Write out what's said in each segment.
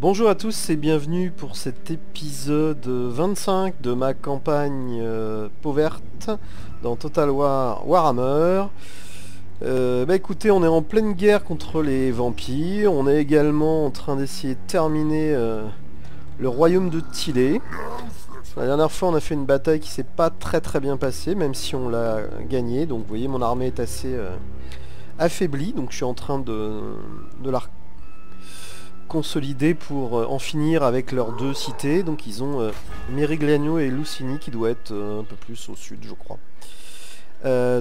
Bonjour à tous et bienvenue pour cet épisode 25 de ma campagne Pauverte dans Total War Warhammer. Écoutez, on est en pleine guerre contre les vampires, on est également en train d'essayer de terminer le royaume de Tillé. La dernière fois on a fait une bataille qui s'est pas très bien passée, même si on l'a gagnée, donc vous voyez mon armée est assez affaiblie, donc je suis en train de la consolider pour en finir avec leurs deux cités. Donc ils ont Merigliano et Lucini qui doit être un peu plus au sud je crois.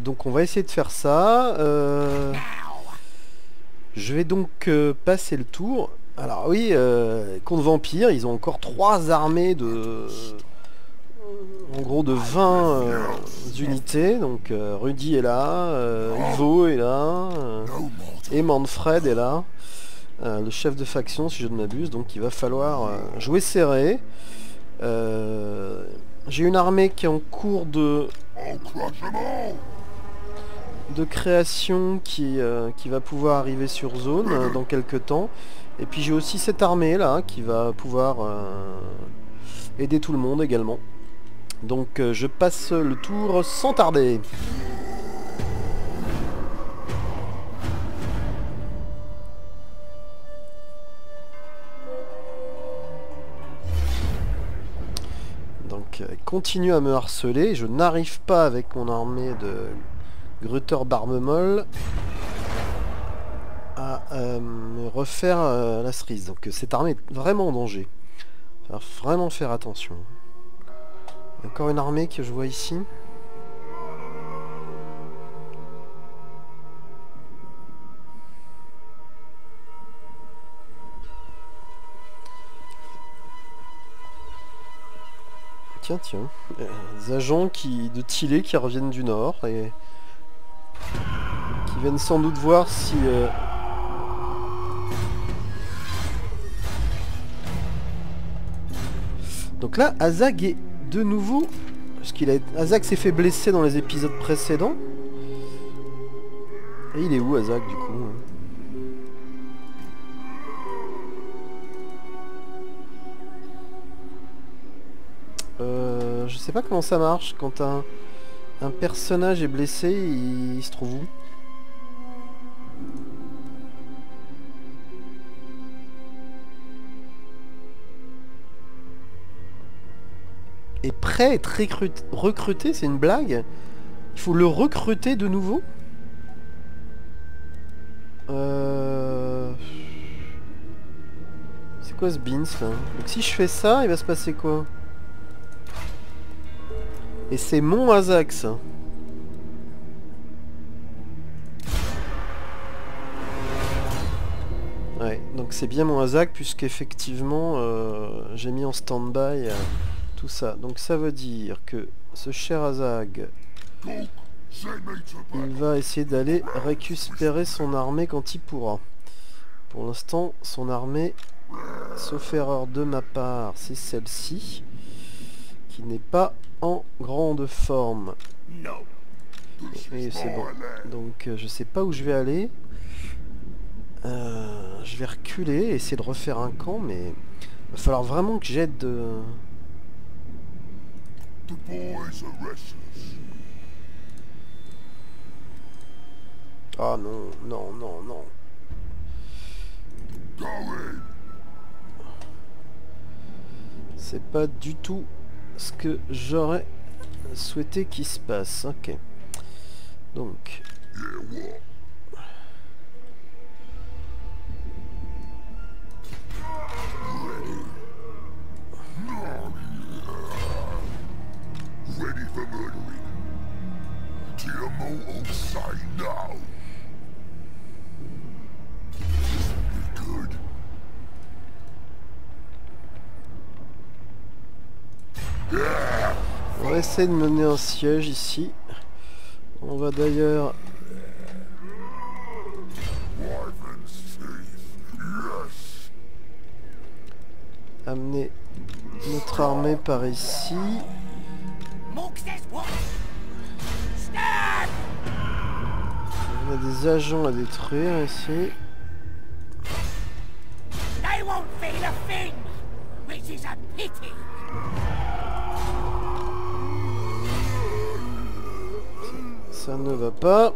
Donc on va essayer de faire ça. Je vais donc passer le tour. Alors oui, contre Vampire, ils ont encore 3 armées de... en gros de 20 unités. Donc Rudy est là, Ivo est là, et Manfred est là. Le chef de faction si je ne m'abuse, donc il va falloir jouer serré. J'ai une armée qui est en cours de création qui va pouvoir arriver sur zone dans quelques temps. Et puis j'ai aussi cette armée là qui va pouvoir aider tout le monde également. Donc je passe le tour sans tarder. Continue à me harceler, je n'arrive pas avec mon armée de Grutter Barbemolle à me refaire la cerise. Donc cette armée est vraiment en danger. Il va vraiment faire attention. Encore une armée que je vois ici. Tiens, des agents de Tillé qui reviennent du nord et qui viennent sans doute voir si... Donc là, Azag est de nouveau... Parce Azag s'est fait blesser dans les épisodes précédents. Et il est où Azag du coup? Je sais pas comment ça marche quand un personnage est blessé, il se trouve où? Et prêt à être recruté, c'est une blague? Il faut le recruter de nouveau? C'est quoi ce beans là? Donc si je fais ça, il va se passer quoi? Et c'est mon Azag ça. Ouais, donc c'est bien mon Azag puisqu'effectivement j'ai mis en stand-by tout ça. Donc ça veut dire que ce cher Azag, il va essayer d'aller récupérer son armée quand il pourra. Pour l'instant, son armée, sauf erreur de ma part, c'est celle-ci, qui n'est pas en grande forme. Et c'est bon. Donc je sais pas où je vais aller. Je vais reculer, essayer de refaire un camp, mais il va falloir vraiment que j'aide de... Ah non. C'est pas du tout ce que j'aurais souhaité qu'il se passe. Ok. Donc... On va essayer de mener un siège ici. On va d'ailleurs amener notre armée par ici. On a des agents à détruire ici. They won't feel a thing, which is a pity. Ça ne va pas.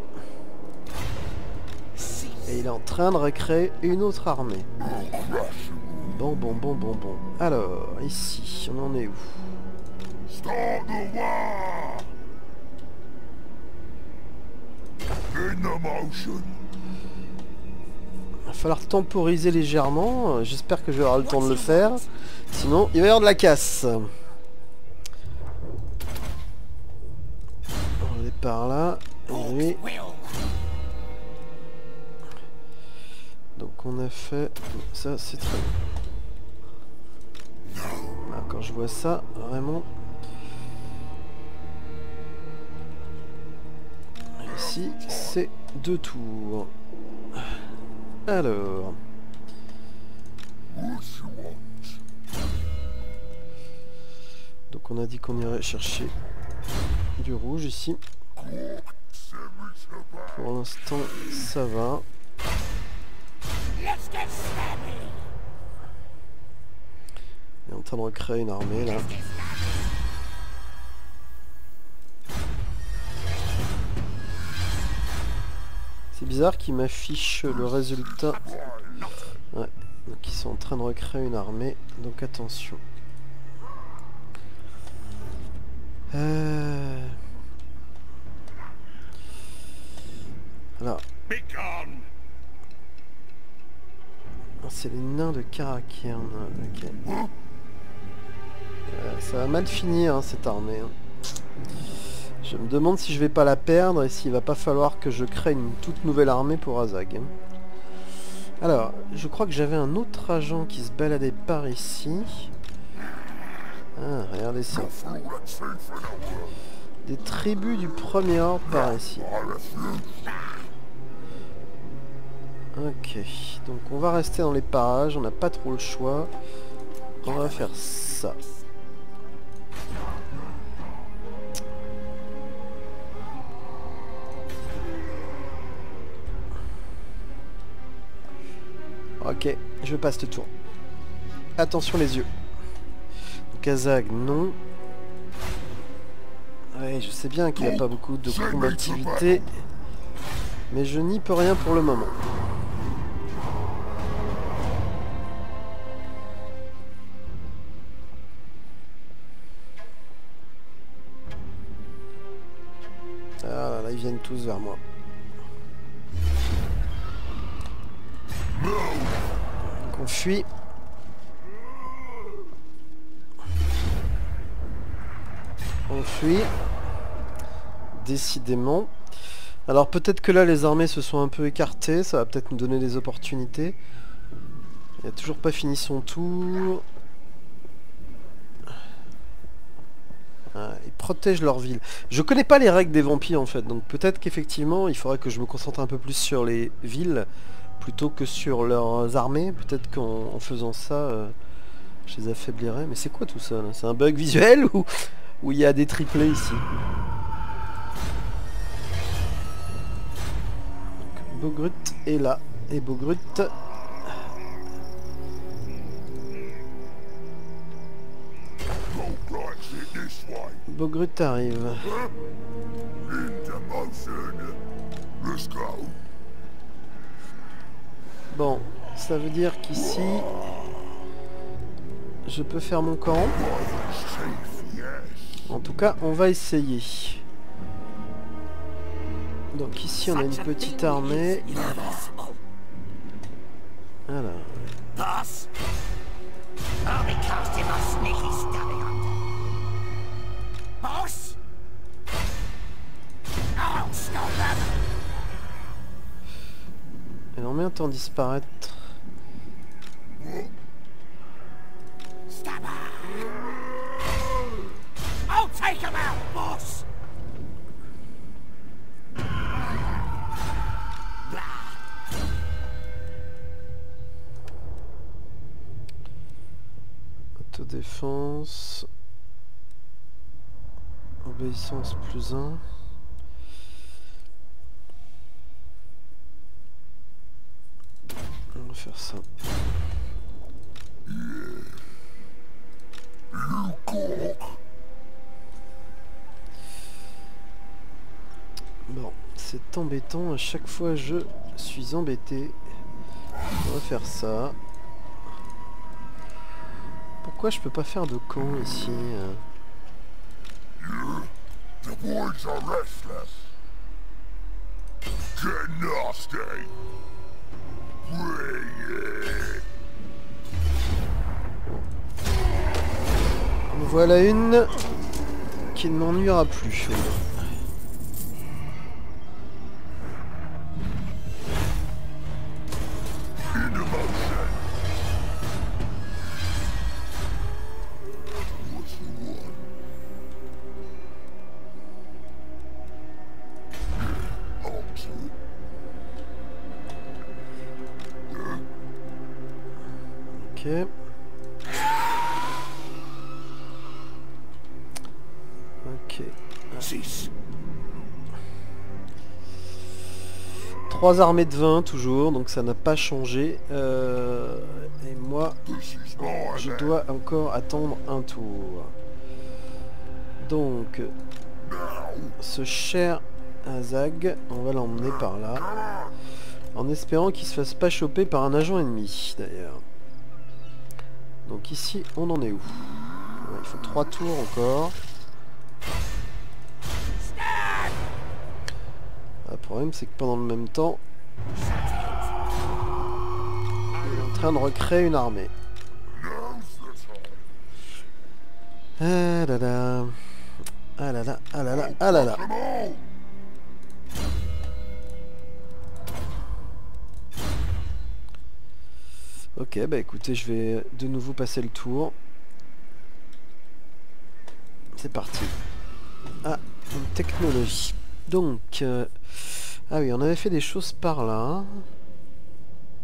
Et il est en train de recréer une autre armée. Bon. Alors, ici, on en est où? Il va falloir temporiser légèrement. J'espère que je vais avoir le temps de le faire. Sinon, il va y avoir de la casse. On est par là. Et... donc on a fait... ça, c'est très bien. Ah, quand je vois ça, vraiment... ici, c'est 2 tours. Alors... donc on a dit qu'on irait chercher du rouge ici. Pour l'instant, ça va. Il est en train de recréer une armée là. C'est bizarre qu'il m'affiche le résultat. Ouais, donc ils sont en train de recréer une armée, donc attention. Alors. C'est les nains de Karakern. Ok. Ça va mal finir hein, cette armée. Hein. Je me demande si je vais pas la perdre et s'il va pas falloir que je crée une toute nouvelle armée pour Azag. Alors, je crois que j'avais un autre agent qui se baladait par ici. Ah, regardez ça. Des tribus du premier ordre par ici. Ok, donc on va rester dans les parages, on n'a pas trop le choix. On va faire ça. Ok, je passe le tour. Attention les yeux. Azag, non. Ouais, je sais bien qu'il n'a pas beaucoup de combativité. Mais je n'y peux rien pour le moment. Ah là, ils viennent tous vers moi. Donc on fuit. On fuit. Décidément. Alors peut-être que là les armées se sont un peu écartées. Ça va peut-être nous donner des opportunités. Il n'a toujours pas fini son tour. Ah, ils protègent leur ville. Je connais pas les règles des vampires en fait. Donc peut-être qu'effectivement il faudrait que je me concentre un peu plus sur les villes plutôt que sur leurs armées. Peut-être qu'en faisant ça je les affaiblirais. Mais c'est quoi tout ça là? C'est un bug visuel ou il y a des triplés ici? Bogrut est là. Et Bogrut... Bogrut arrive. Bon, ça veut dire qu'ici... je peux faire mon camp. En tout cas, on va essayer. Donc ici on a une petite armée. Voilà. Elle en met un temps disparaître. Autodéfense. Obéissance +1. On va faire ça. est embêtant. À chaque fois, je suis embêté. On va faire ça. Pourquoi je peux pas faire de camp ici? The boys are restless. Get nasty. Bring it. En voilà une qui ne m'ennuiera plus. Into motion. What you want? On to it. Ok. Ok. Cease. 3 armées de 20 toujours, donc ça n'a pas changé. Et moi, This is my je land. dois encore attendre un tour. Donc, Now. ce cher Azag, on va l'emmener par là. Come on. En espérant qu'il se fasse pas choper par un agent ennemi, d'ailleurs. Donc ici, on en est où? Ouais, il faut 3 tours encore. Le problème, c'est que pendant le même temps, il est en train de recréer une armée. Now's the time. Ah là là. Ah là là, ah là là, ah là là. Come on. Ok, bah écoutez, je vais de nouveau passer le tour. C'est parti. Ah, une technologie. Donc, ah oui, on avait fait des choses par là.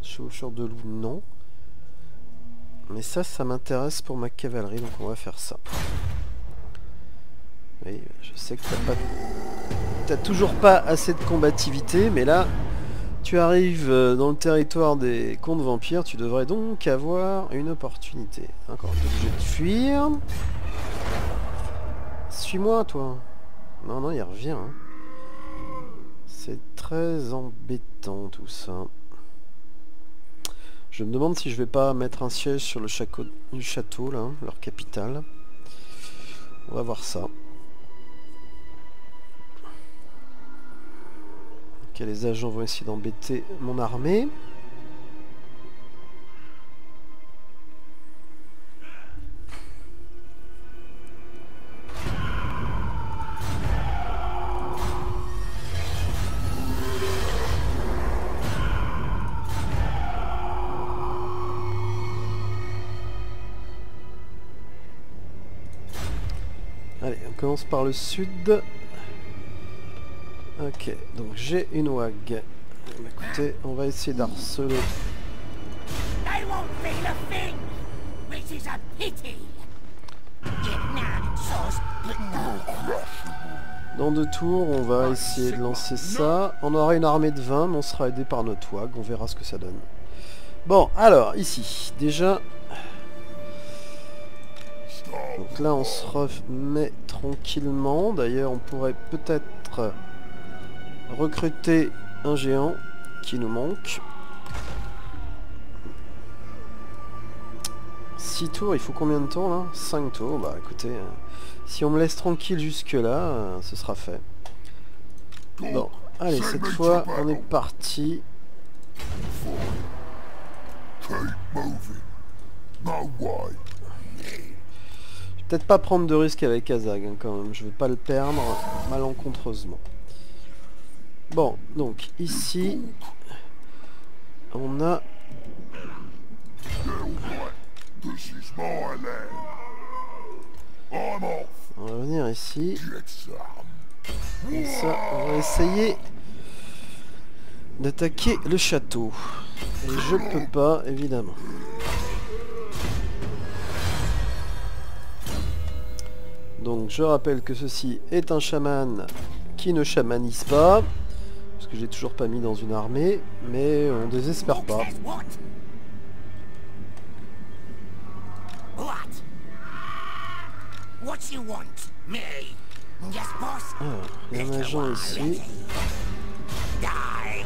Chevaucheur de loup, non. Mais ça m'intéresse pour ma cavalerie, donc on va faire ça. Oui, je sais que t'as toujours pas assez de combativité, mais là, tu arrives dans le territoire des contes vampires, tu devrais donc avoir une opportunité. Encore, t'es obligé de fuir. Suis-moi, toi. Non, non, il revient. Hein. C'est très embêtant, tout ça. Je me demande si je vais pas mettre un siège sur le château, là, leur capitale. On va voir ça. Ok, les agents vont essayer d'embêter mon armée. Allez, on commence par le sud. Ok, donc j'ai une WAG. Écoutez, on va essayer d'harceler. They won't feel a thing, which is a pity. Dans 2 tours, on va essayer de lancer ça. On aura une armée de 20, mais on sera aidé par notre WAG. On verra ce que ça donne. Bon, alors, ici, déjà... Donc là, on se remet tranquillement. D'ailleurs, on pourrait peut-être recruter un géant qui nous manque. 6 tours, il faut combien de temps là? 5 tours, bah écoutez, si on me laisse tranquille jusque là, ce sera fait. Bon, allez, cette fois, on est parti. Keep moving. No way. Peut-être pas prendre de risque avec Azag hein, quand même, je veux pas le perdre malencontreusement. Bon, donc ici, on a... This is my land. I'm off. On va venir ici, Get some. comme ça, on va essayer d'attaquer le château. Et je peux pas, évidemment. Donc je rappelle que ceci est un chaman qui ne chamanise pas, parce que j'ai toujours pas mis dans une armée, mais on désespère pas. Says what? What? What you want? Me? Yes, boss. Alors, il y a un agent ici. die.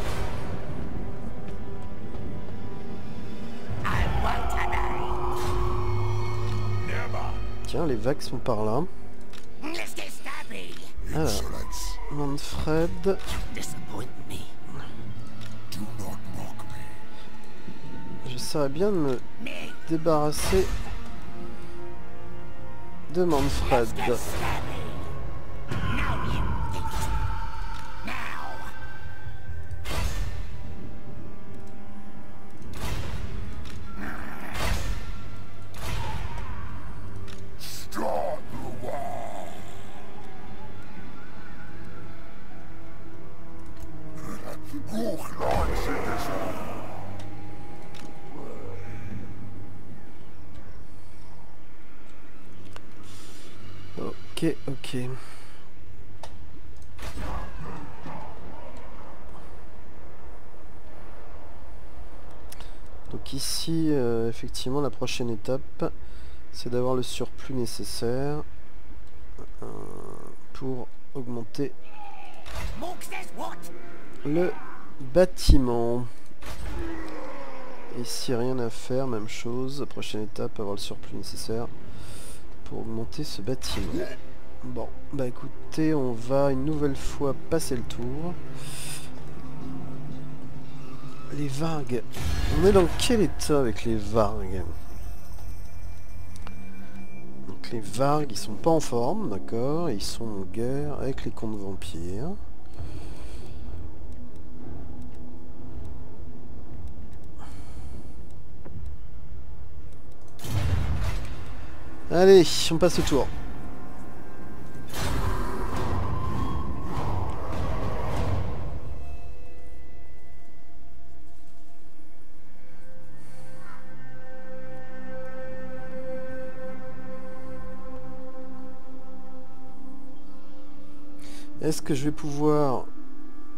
I want to die. Never. Tiens, les vagues sont par là. Mr. Stabby. Alors, Manfred. Disappoint me. Do not mock me. J'essaierais bien de me débarrasser de Manfred. Mr. Stabby. Now you think. Now. Start the war. Hochglanz in this war. Ok, ok. Donc ici, effectivement, la prochaine étape, c'est d'avoir le surplus nécessaire pour augmenter le bâtiment. Ici, rien à faire, même chose. La prochaine étape, avoir le surplus nécessaire pour augmenter ce bâtiment. Bon, bah écoutez, on va une nouvelle fois passer le tour. Les vargues. On est dans quel état avec les vargues? Donc les vargues, ils sont pas en forme, d'accord? Ils sont en guerre avec les contes vampires. Allez, on passe le tour. Est-ce que je vais pouvoir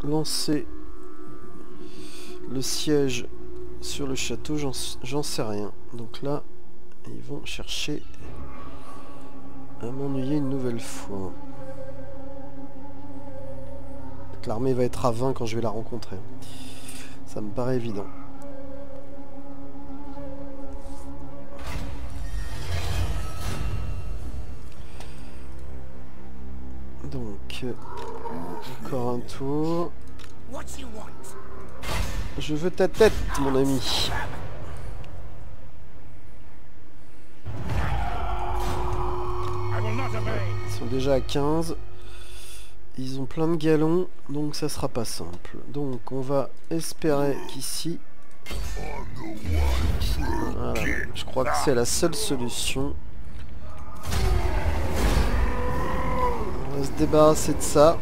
lancer le siège sur le château? J'en sais rien. Donc là, ils vont chercher à m'ennuyer une nouvelle fois. L'armée va être à 20 quand je vais la rencontrer. Ça me paraît évident. Donc, encore un tour. Je veux ta tête, mon ami. Ils sont déjà à 15. Ils ont plein de galons, donc ça sera pas simple. Donc on va espérer qu'ici... Voilà, je crois que c'est la seule solution. On va se débarrasser de ça.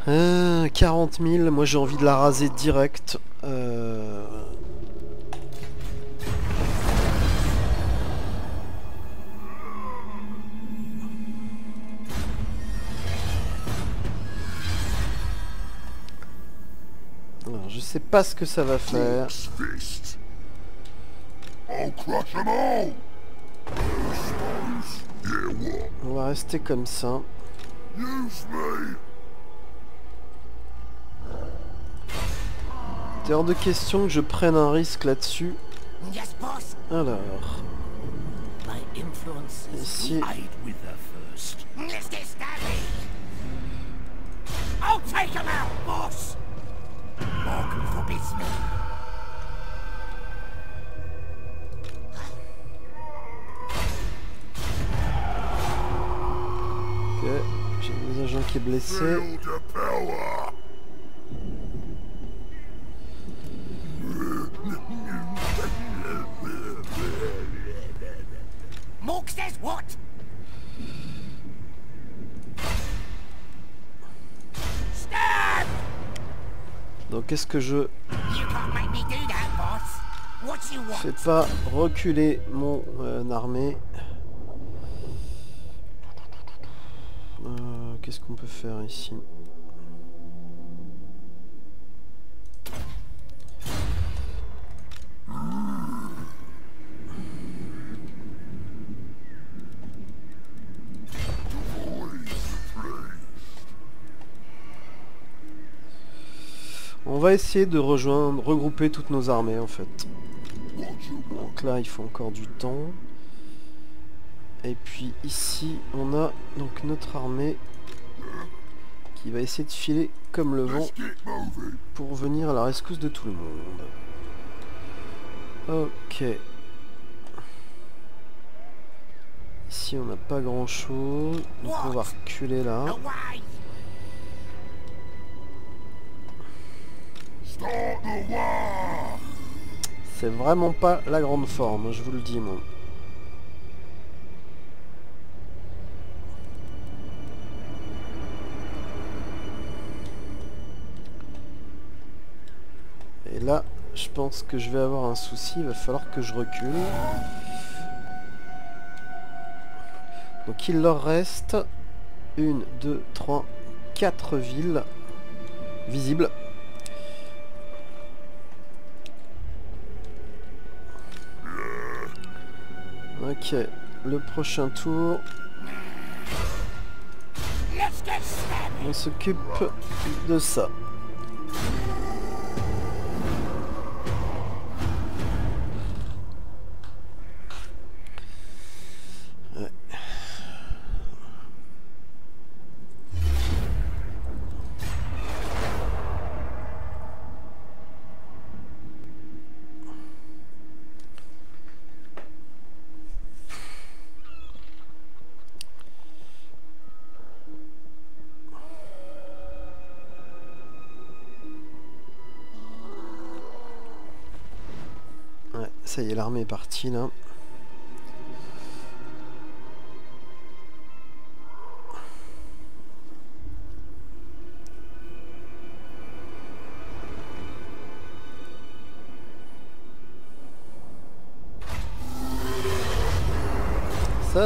Euh, 40 000, moi j'ai envie de la raser direct. Alors, je sais pas ce que ça va faire. On va rester comme ça. C'est hors de question que je prenne un risque là-dessus. Alors... Ici... Ok, j'ai un agent qui est blessé. Donc est-ce que je fais pas reculer mon armée? Qu'est-ce qu'on peut faire ici? va essayer de regrouper toutes nos armées en fait. Donc là il faut encore du temps. Et puis ici on a donc notre armée qui va essayer de filer comme le vent pour venir à la rescousse de tout le monde. Ok. Ici on n'a pas grand chose, donc on va reculer là. C'est vraiment pas la grande forme, je vous le dis moi. Et là, je pense que je vais avoir un souci, il va falloir que je recule. Donc il leur reste 1, 2, 3, 4 villes visibles. Ok, le prochain tour, on s'occupe de ça. Ouais. Ouais, ça y est, l'armée est partie là.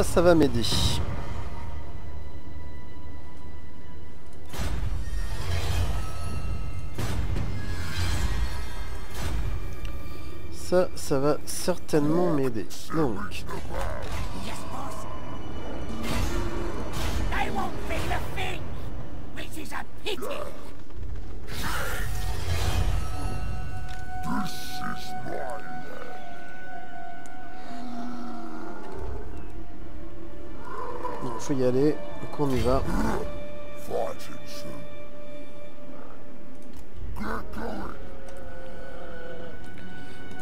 Ça va m'aider. Ça va certainement m'aider. Donc. Il faut y aller, donc on y va.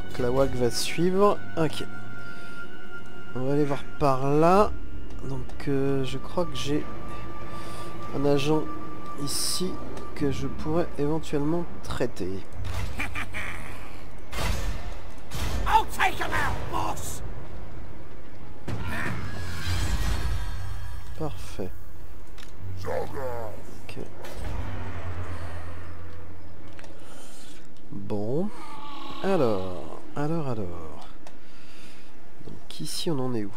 Donc la WAC va suivre. Ok. On va aller voir par là. Donc je crois que j'ai un agent ici que je pourrais éventuellement traiter. Parfait. Ok. Bon. Alors. Donc ici on en est où?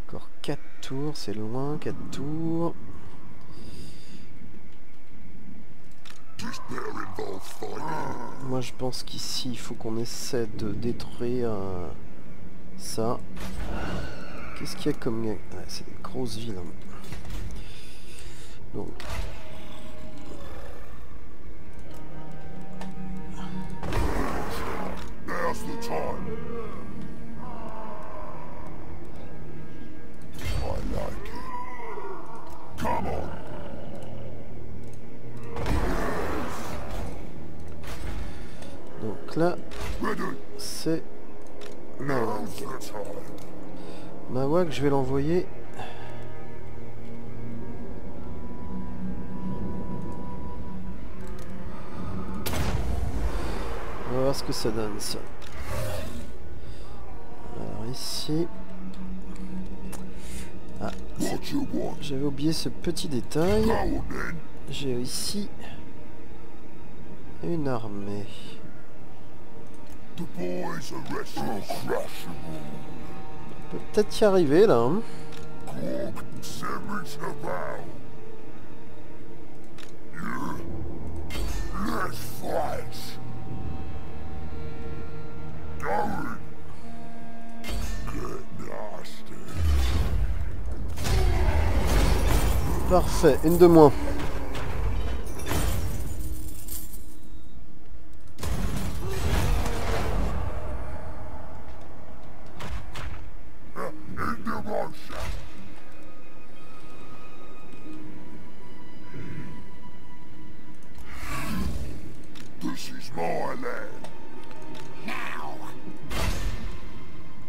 Encore 4 tours, c'est loin, 4 tours. Moi je pense qu'ici il faut qu'on essaie de détruire ça. Qu'est-ce qu'il y a comme... Ouais, c'est des grosses villes. Hein. Donc... Donc là, c'est Mawag. Mawag, je vais l'envoyer. On va voir ce que ça donne ça. Alors ici... Ah, j'avais oublié ce petit détail. J'ai ici une armée. On peut peut-être y arriver là. Hein. Parfait, une de moins.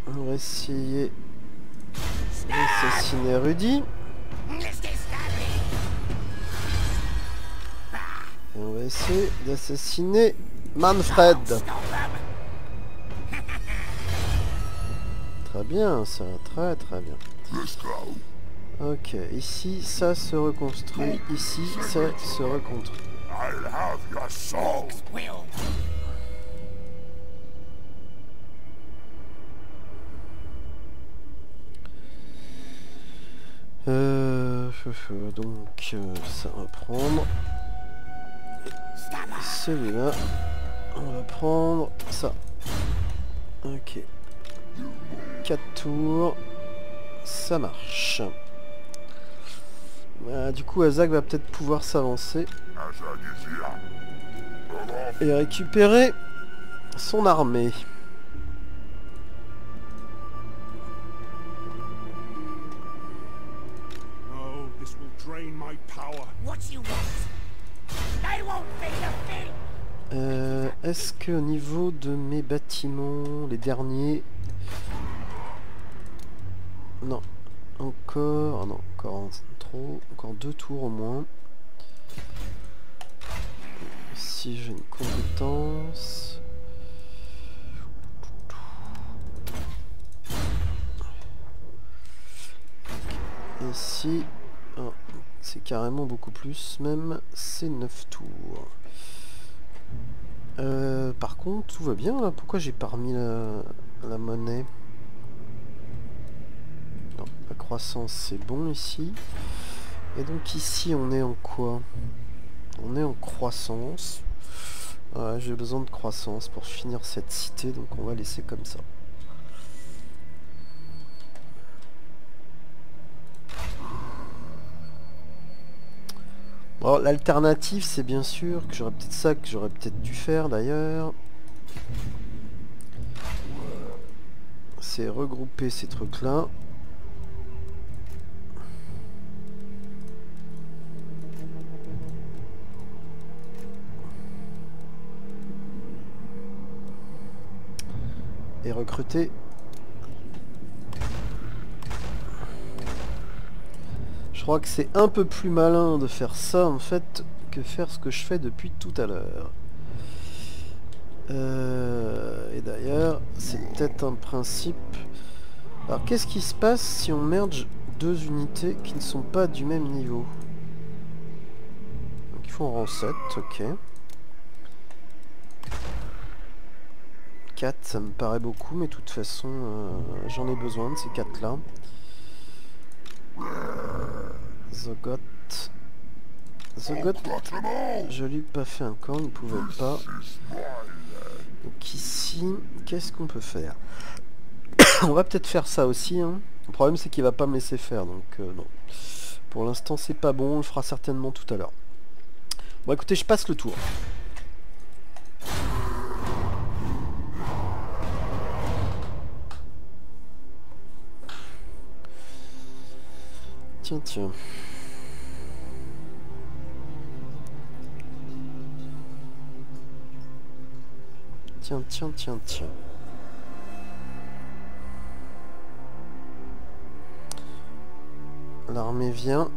On va essayer d'assassiner Rudy. Et on va essayer d'assassiner Manfred. Très bien, ça, très bien. Ok, ici ça se reconstruit, ici ça se reconstruit. Donc ça va prendre celui-là. On va prendre ça. Ok. 4 tours. Ça marche. Du coup, Azag va peut-être pouvoir s'avancer et récupérer son armée. Est-ce que au niveau de mes bâtiments, les derniers... Non. Encore... Ah non, encore trop. Encore 2 tours au moins. Si j'ai une compétence... Ici... Oh, c'est carrément beaucoup plus, même c'est 9 tours. Par contre, tout va bien là. Pourquoi j'ai pas remis la monnaie? Non, la croissance c'est bon ici. Et donc ici on est en quoi? On est en croissance. Ouais, j'ai besoin de croissance pour finir cette cité, donc on va laisser comme ça. Bon, l'alternative c'est bien sûr que j'aurais peut-être ça que j'aurais peut-être dû faire d'ailleurs. C'est regrouper ces trucs là. Et recruter. Je crois que c'est un peu plus malin de faire ça en fait que faire ce que je fais depuis tout à l'heure. Et d'ailleurs, c'est peut-être un principe. Alors qu'est-ce qui se passe si on merge 2 unités qui ne sont pas du même niveau? Donc il faut en rang 7, ok. 4, ça me paraît beaucoup, mais de toute façon, j'en ai besoin de ces 4 là. Zogot. Je lui ai pas fait un camp, il ne pouvait pas. Donc ici, qu'est-ce qu'on peut faire? On va peut-être faire ça aussi. Hein. Le problème c'est qu'il va pas me laisser faire, donc non. Pour l'instant c'est pas bon, on le fera certainement tout à l'heure. Bon écoutez, je passe le tour. Tiens. Tiens. L'armée vient.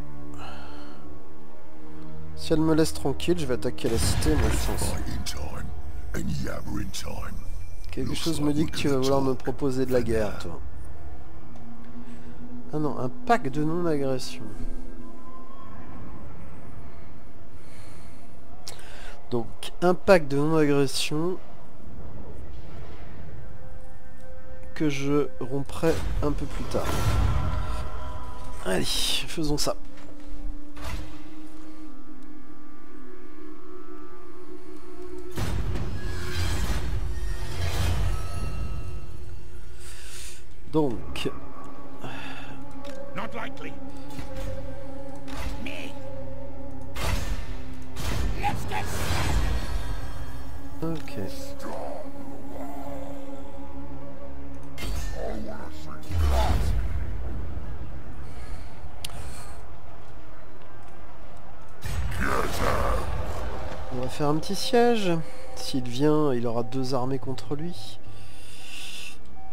Si elle me laisse tranquille, je vais attaquer la cité, moi je pense. Quelque chose me dit que tu vas vouloir me proposer de la guerre, toi. Ah non, un pacte de non-agression. Donc, un pacte de non-agression que je romprai un peu plus tard. Allez, faisons ça. Donc... Not likely. Me. Let's get started. Ok. On va faire un petit siège. S'il vient, il aura 2 armées contre lui.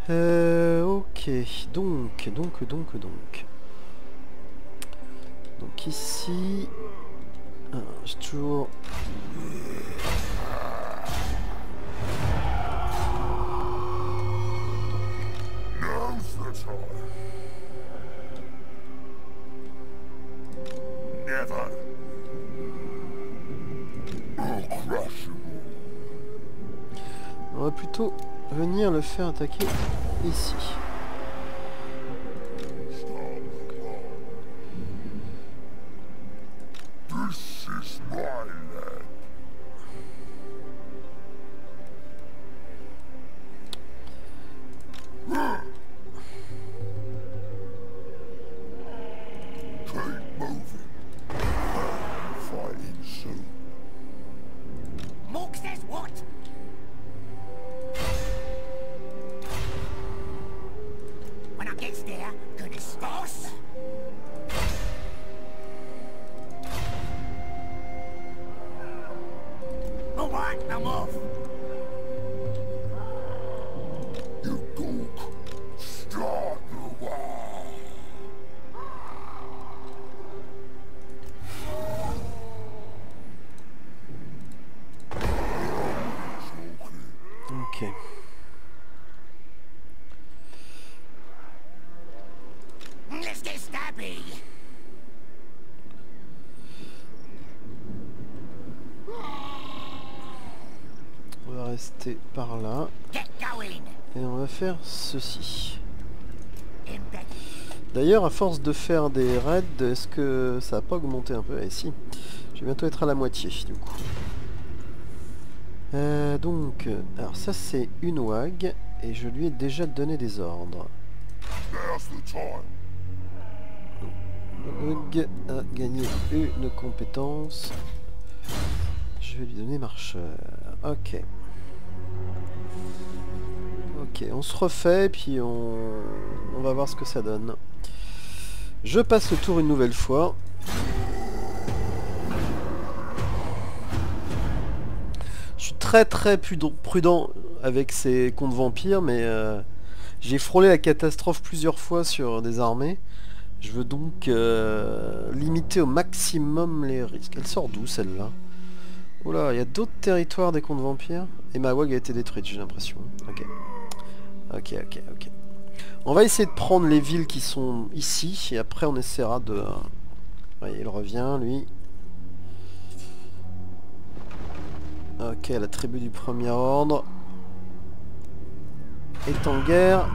Ok, donc ici, j'ai toujours... Now's the time. Never. I'll crush you all. On va plutôt venir le faire attaquer ici. This is my land. Keep moving. Fighting soon. Mork says what? When I get there, gonna start. All right, I'm off. You gook. Start the war. Ok. Let's get stabby. On va rester par là. Get going. Et on va faire ceci. Embedded. D'ailleurs, à force de faire des raids, est-ce que ça n'a pas augmenté un peu? Eh si, je vais bientôt être à la moitié du coup. Donc, alors ça c'est une WAG, et je lui ai déjà donné des ordres. Now's the time. WAG a gagné une compétence. Je vais lui donner marcheur. Ok. Ok, on se refait, et puis on va voir ce que ça donne. Je passe le tour une nouvelle fois. Je suis très prudent avec ces contes vampires, mais j'ai frôlé la catastrophe plusieurs fois sur des armées. Je veux donc limiter au maximum les risques. Elle sort d'où celle-là? Oula, il y a d'autres territoires des contes vampires? Et ma WAG a été détruite, j'ai l'impression. Ok. Ok. On va essayer de prendre les villes qui sont ici, et après on essaiera de... Ouais, il revient, lui. Ok, la tribu du premier ordre est en guerre.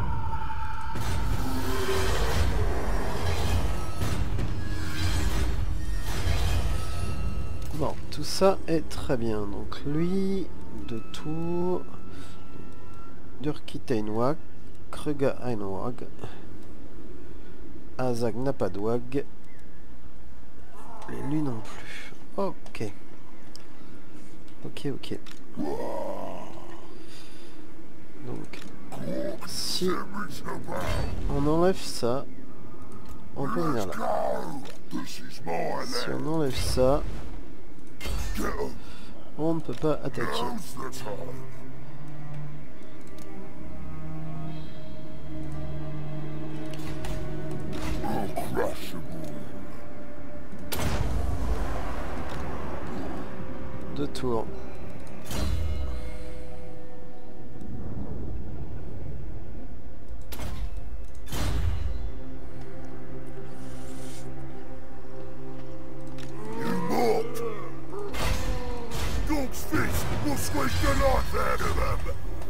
Bon, tout ça est très bien. Donc lui, de tour, Durkitainwag, Kruga Einwag, Azag n'a pas de wag, et lui non plus. Ok. Donc, si on enlève ça, on peut venir là. Si on enlève ça, on ne peut pas attaquer. Deux tours.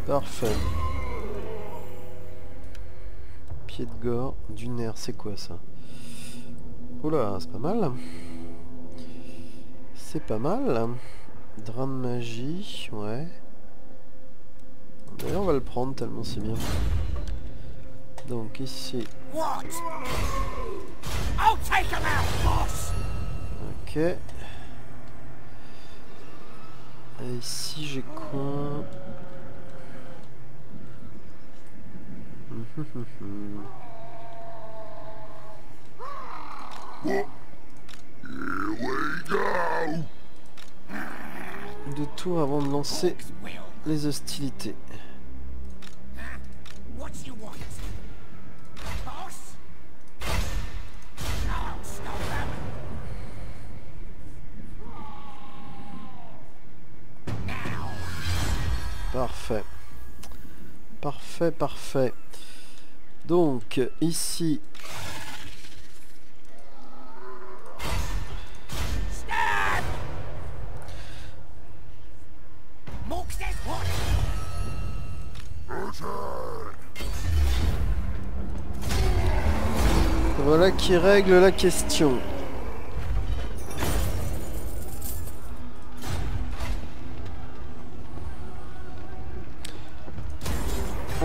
Parfait. Pied de gore, du nerf, c'est quoi ça? Oula, c'est pas mal. C'est pas mal. Drain de magie, ouais. D'ailleurs on va le prendre tellement c'est bien. Donc ici. What? I'll take him out, boss. Ok. Et ici j'ai quoi? Deux tours avant de lancer les hostilités. What you parfait, parfait. Donc, ici... Stab! Mook says what? Voilà qui règle la question.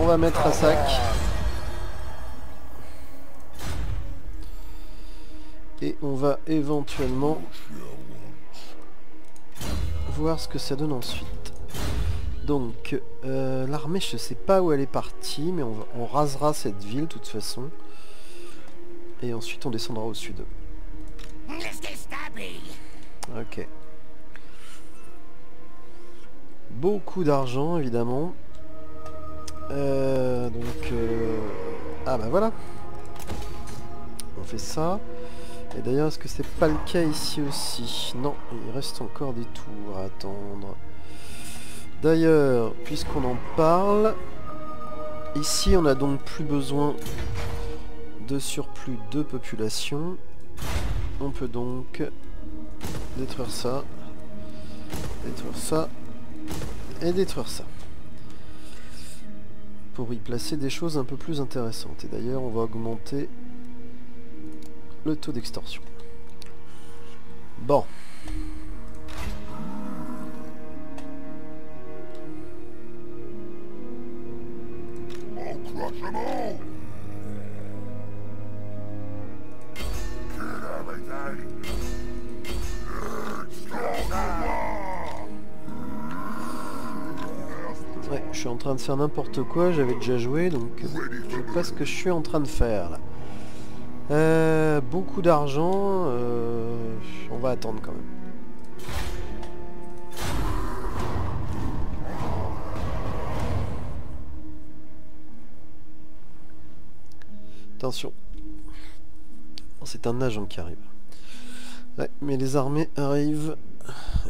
On va mettre à sac. Et on va éventuellement voir ce que ça donne ensuite. Donc, l'armée, je sais pas où elle est partie, mais on rasera cette ville de toute façon. Et ensuite on descendra au sud. Mr. Stabby! Ok. Beaucoup d'argent évidemment. Ah bah voilà. On fait ça. Et d'ailleurs est-ce que c'est pas le cas ici aussi? Non, il reste encore des tours à attendre. D'ailleurs, puisqu'on en parle, ici on a donc plus besoin de surplus de population. On peut donc détruire ça et détruire ça pour y placer des choses un peu plus intéressantes. Et d'ailleurs on va augmenter le taux d'extorsion. Bon. Ouais, je suis en train de faire n'importe quoi, j'avais déjà joué, donc je sais pas ce que je suis en train de faire là. Beaucoup d'argent, on va attendre quand même. Attention. C'est un agent qui arrive. Ouais, mais les armées arrivent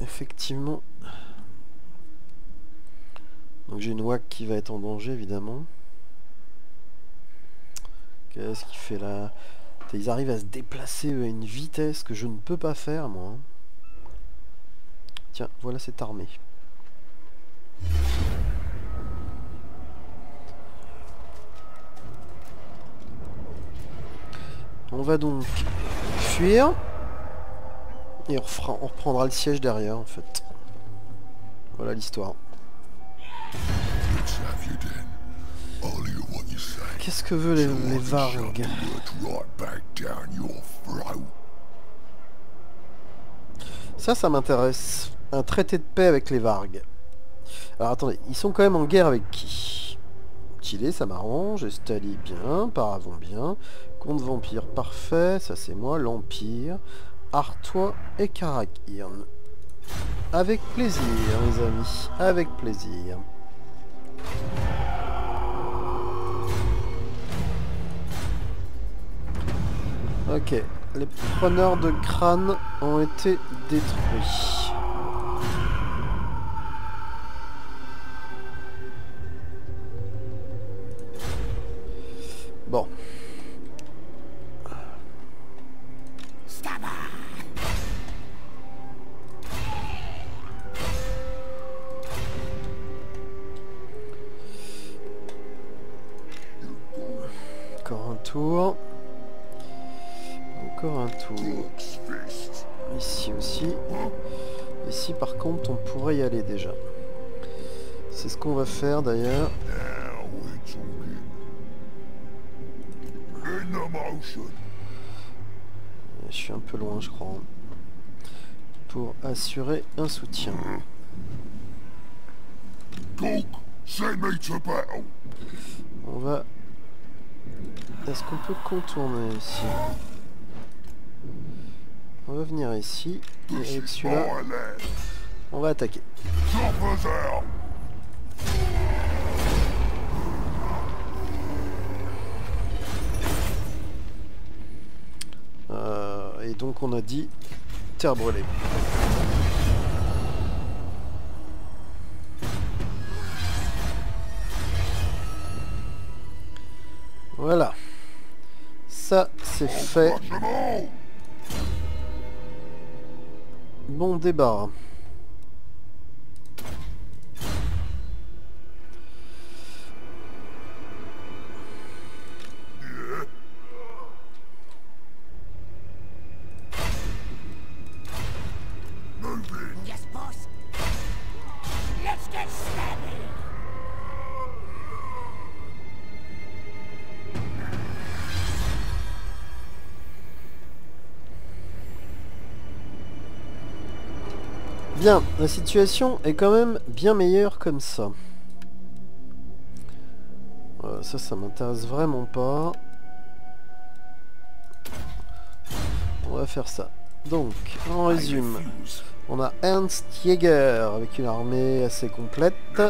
effectivement. Donc j'ai une WAC qui va être en danger évidemment. Qu'est-ce qu'il fait là? Ils arrivent à se déplacer à une vitesse que je ne peux pas faire moi. Tiens, voilà cette armée. On va donc fuir. Et on reprendra le siège derrière en fait. Voilà l'histoire. Qu'est-ce que veulent les Vargs? Ça m'intéresse. Un traité de paix avec les Vargs. Alors attendez, ils sont quand même en guerre avec qui? Chile, ça m'arrange. Estali, bien. Paravon, bien. Comte Vampire, parfait. Ça c'est moi. L'Empire. Artois et Karakirn. Avec plaisir, les amis. Avec plaisir. Ok. Les preneurs de crâne ont été détruits. Bon. Encore un tour. Encore un tour. Ici aussi. Ici par contre on pourrait y aller déjà. C'est ce qu'on va faire d'ailleurs. Je suis un peu loin je crois. Pour assurer un soutien. On va... Est-ce qu'on peut contourner ici? On va venir ici. Et avec celui-là, on va attaquer. Et donc on a dit terre brûlée. Voilà. Ça, c'est fait. Bon débarras. Yes, boss. Let's get snappy. Bien, la situation est quand même bien meilleure comme ça. Ça m'intéresse vraiment pas. On va faire ça. Donc, on résume. On a Ernst Jäger avec une armée assez complète.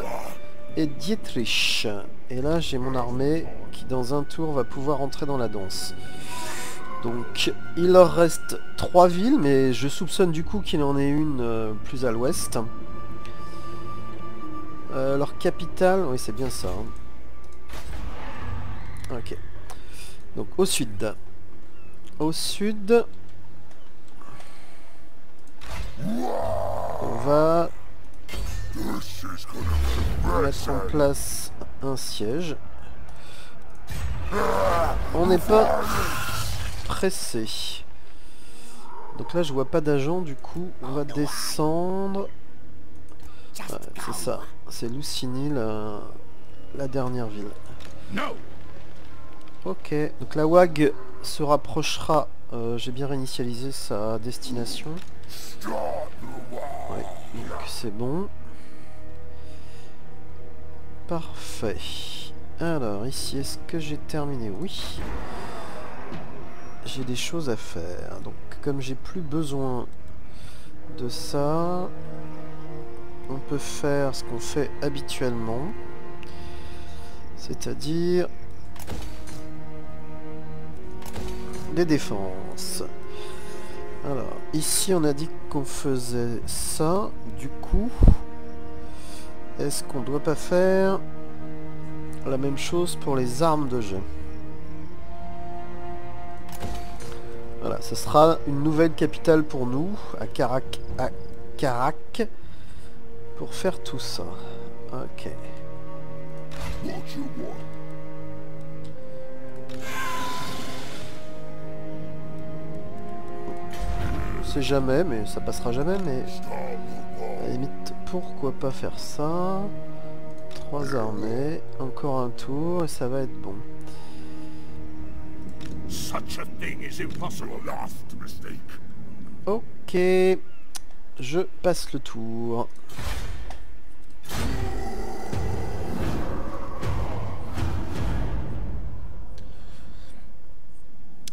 Et Dietrich. Et là, j'ai mon armée qui, dans un tour, va pouvoir entrer dans la danse. Donc, il leur reste 3 villes, mais je soupçonne du coup qu'il en ait une plus à l'ouest. Leur capitale, oui c'est bien ça. Hein. Ok. Donc au sud. Au sud, on va mettre en place un siège. On n'est pas pressé. Donc là je vois pas d'agent, du coup on va descendre. Ouais, c'est ça, c'est Lucini la dernière ville. Ok, donc la WAG se rapprochera, j'ai bien réinitialisé sa destination. Ouais, donc c'est bon. Parfait. Alors ici, est-ce que j'ai terminé? Oui. J'ai des choses à faire. Donc comme j'ai plus besoin de ça, on peut faire ce qu'on fait habituellement. C'est-à-dire des défenses. Alors, ici on a dit qu'on faisait ça. Du coup, est-ce qu'on doit pas faire la même chose pour les armes de jeu? Voilà, ce sera une nouvelle capitale pour nous, à Carac, pour faire tout ça. Ok. Je sais jamais, mais ça passera jamais, mais à la limite, pourquoi pas faire ça? 3 armées, encore un tour, et ça va être bon. Such a thing is impossible. Last mistake. Ok, je passe le tour.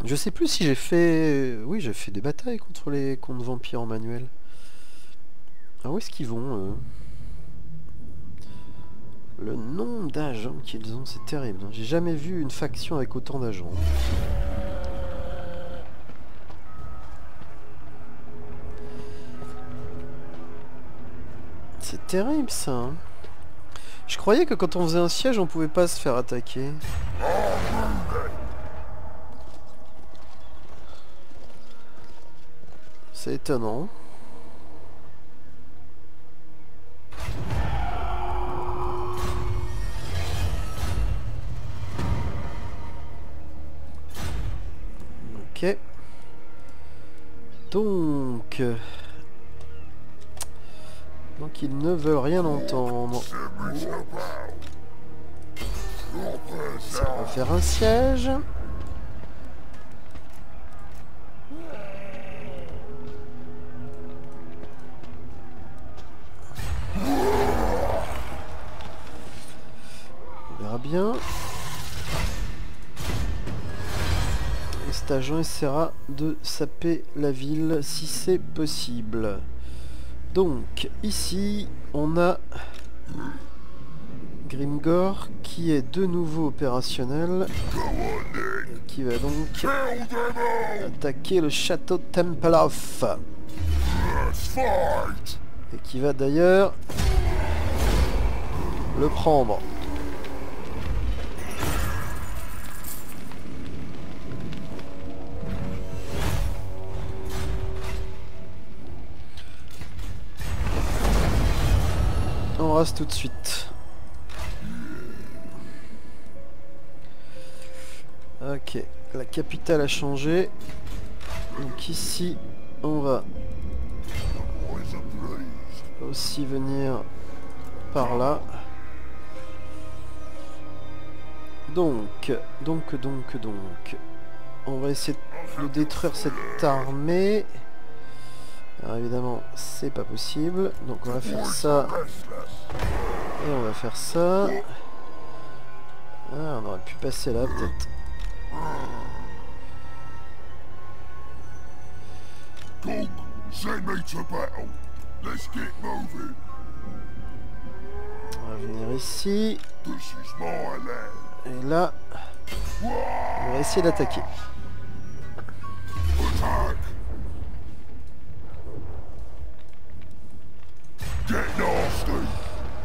Je sais plus si j'ai fait... Oui, j'ai fait des batailles contre les vampires en manuel. Ah, où est-ce qu'ils vont Le nombre d'agents qu'ils ont, c'est terrible. J'ai jamais vu une faction avec autant d'agents. C'est terrible ça. Hein. Je croyais que quand on faisait un siège, on pouvait pas se faire attaquer. C'est étonnant. Ok. Donc ils ne veulent rien entendre. Ça va faire un siège. On verra bien. Et cet agent essaiera de saper la ville si c'est possible. Donc ici on a Grimgor qui est de nouveau opérationnel, qui va donc attaquer le château Tempelhof, et qui va d'ailleurs le prendre. on rase tout de suite. Ok, la capitale a changé. Donc ici, on va aussi venir par là. Donc, on va essayer de détruire cette armée. Alors évidemment, c'est pas possible. Donc on va faire ça. Et on va faire ça. Ah, on aurait pu passer là peut-être. On va venir ici. Et là, on va essayer d'attaquer.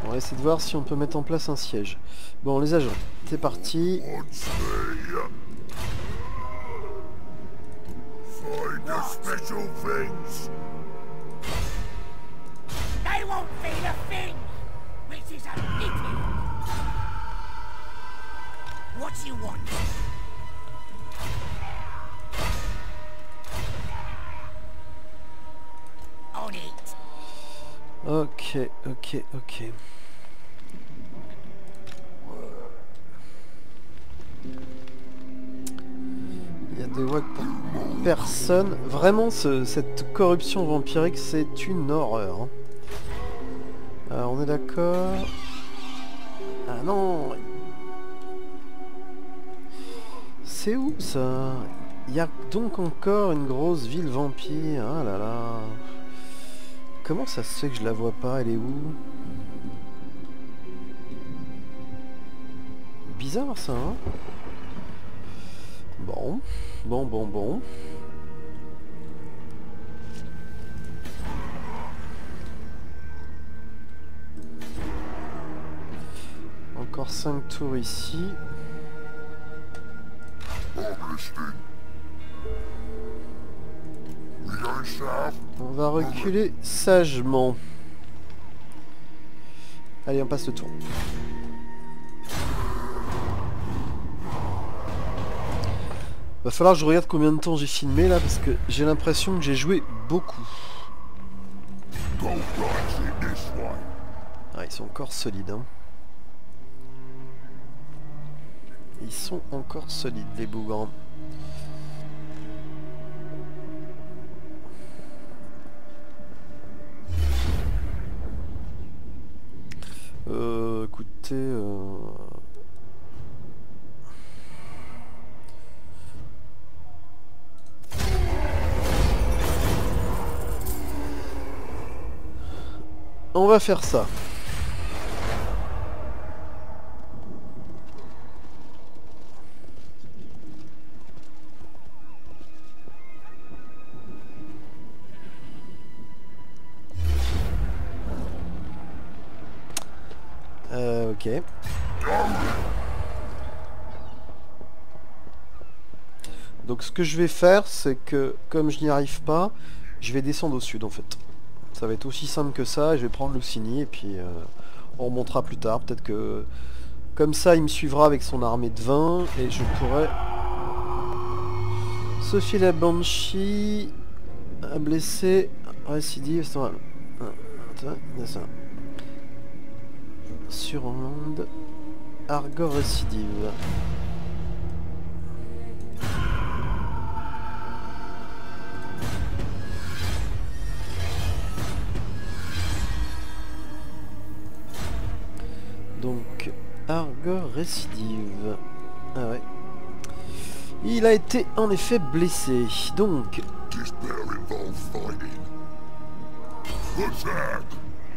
On va essayer de voir si on peut mettre en place un siège. Bon, les agents, c'est parti. They won't feed a thing, which is a pity. What do you want? On it. Ok. Il y a des voix pour personne. Vraiment, cette corruption vampirique, c'est une horreur. Hein. Alors, on est d'accord. Ah non. C'est où ça? Il y a donc encore une grosse ville vampire. Ah là là. Comment ça se fait que je la vois pas? Elle est où? Bizarre ça, hein? Bon. Encore 5 tours ici. On va reculer sagement. Allez, on passe le tour. Va falloir que je regarde combien de temps j'ai filmé là, parce que j'ai l'impression que j'ai joué beaucoup. Ah, ils sont encore solides, hein. Ils sont encore solides, les bougres. Écoutez... On va faire ça. Ok. Donc ce que je vais faire, c'est que comme je n'y arrive pas, je vais descendre au sud en fait. Ça va être aussi simple que ça, je vais prendre Lucini et puis on remontera plus tard. Peut-être que comme ça il me suivra avec son armée de 20 et je pourrais... Sophie la Banshee a blessé, récidive, sur Hollande, Argor récidive. Donc, Argor récidive. Ah ouais. Il a été en effet blessé. Donc,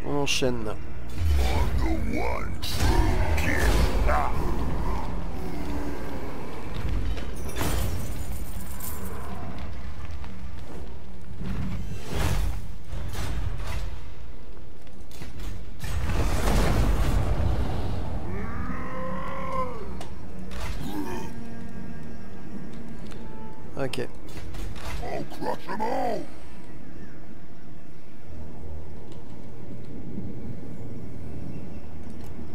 on enchaîne. Ok.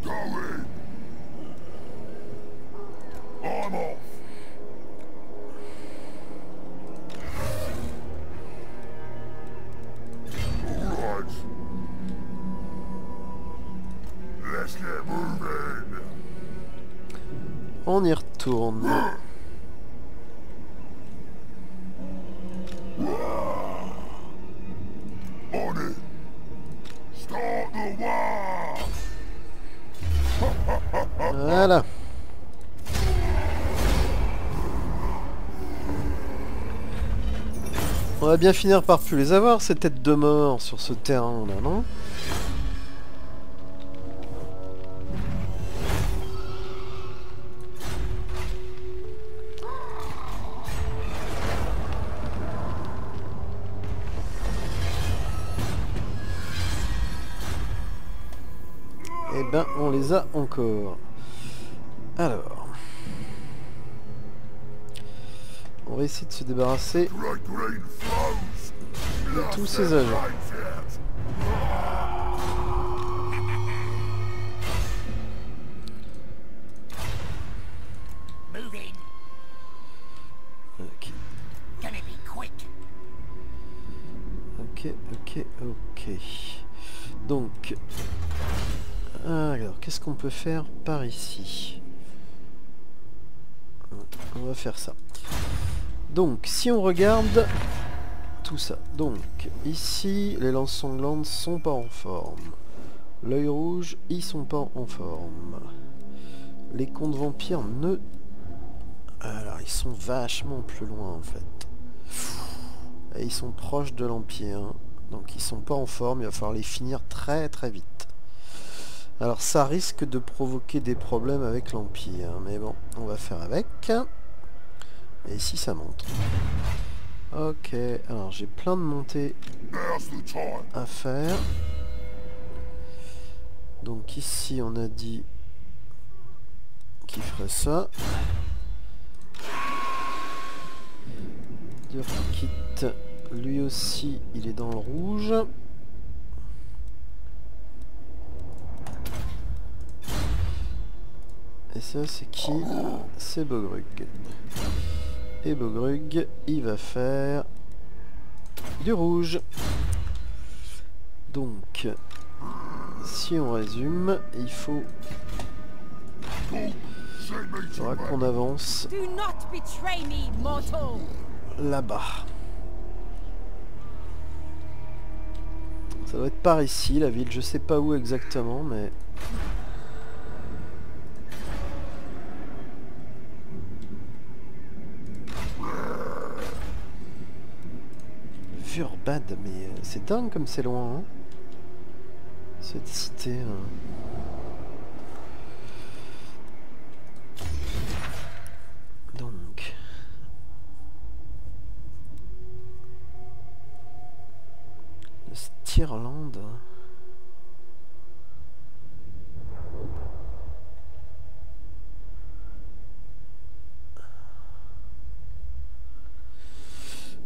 going. I'm off. All right. Let's get moving. On y retourne. On it. Start the war. Voilà. On va bien finir par plus les avoir, ces têtes de mort sur ce terrain-là, non? Eh ben, on les a encore. Alors... on va essayer de se débarrasser Great green flows. de tous ces agents. Moving. Ok, Gonna be quick. ok. Donc... alors, qu'est-ce qu'on peut faire par ici? On va faire ça. Donc, si on regarde tout ça. Donc, ici, les lances sanglantes sont pas en forme. L'œil rouge, ils sont pas en forme. Les contes vampires ne... alors, ils sont vachement plus loin, en fait. Et ils sont proches de l'Empire. Donc, ils sont pas en forme. Il va falloir les finir très très vite. Alors, ça risque de provoquer des problèmes avec l'Empire. Mais bon, on va faire avec. Et ici, ça monte. Ok, alors j'ai plein de montées à faire. Donc ici on a dit qu'il ferait ça. Dirkit, lui aussi il est dans le rouge. Et ça c'est qui? C'est Bogrug. Et Bogrug, il va faire du rouge. Donc, si on résume, il faudra qu'on avance Do not betray me, mortal. là-bas. Ça doit être par ici, la ville. Je sais pas où exactement, mais... Vurbad, mais c'est dingue comme c'est loin, hein, cette cité. Donc... le Stirland.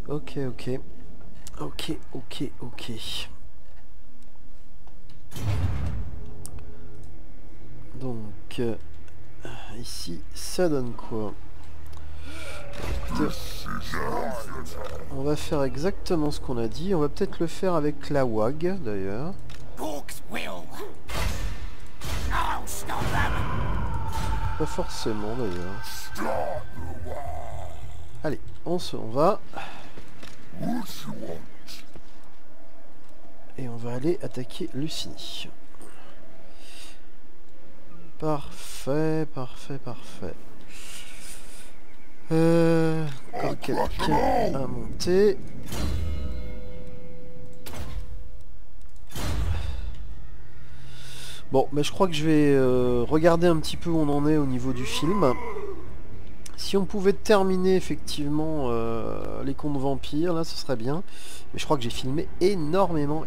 Ok. Donc, ici, ça donne quoi? Écoutez, on va faire exactement ce qu'on a dit. On va peut-être le faire avec la WAG, d'ailleurs. Books will. I'll stop them. Pas forcément, d'ailleurs. Allez, on va. Et on va aller attaquer Lucini. Parfait. Quand quelqu'un a monté. Bon, mais je crois que je vais regarder un petit peu où on en est au niveau du film. Si on pouvait terminer effectivement les contes vampires, là ce serait bien. Mais je crois que j'ai filmé énormément.